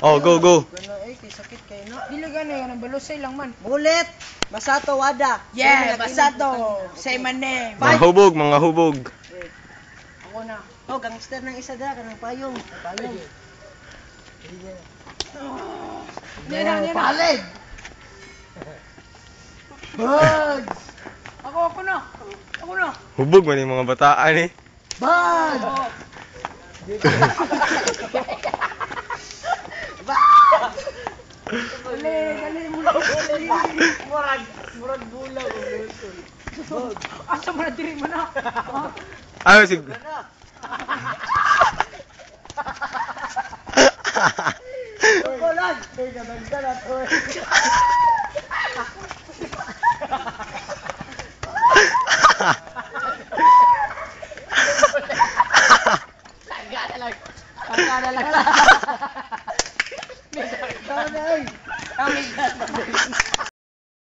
Oh, go, go. Gano ay kay sakit kay no. Dili gani nga balusay lang man. Mulit. Masato wada. Yeah, Basato. Say my name. Mga hubog, mga hubog. Ako na. Oh, gangster ng isa da kanang payong. Payong. Yan na. Palig. Bugs. Ako na. Ako na. Hubog man yung mga bataan eh. Bugs. Dali mo. Murag bulaw. Asa mo na diri mo na. Ayaw sig... Kulan. Kay kadagdan ato. Tangga na lang. Kami.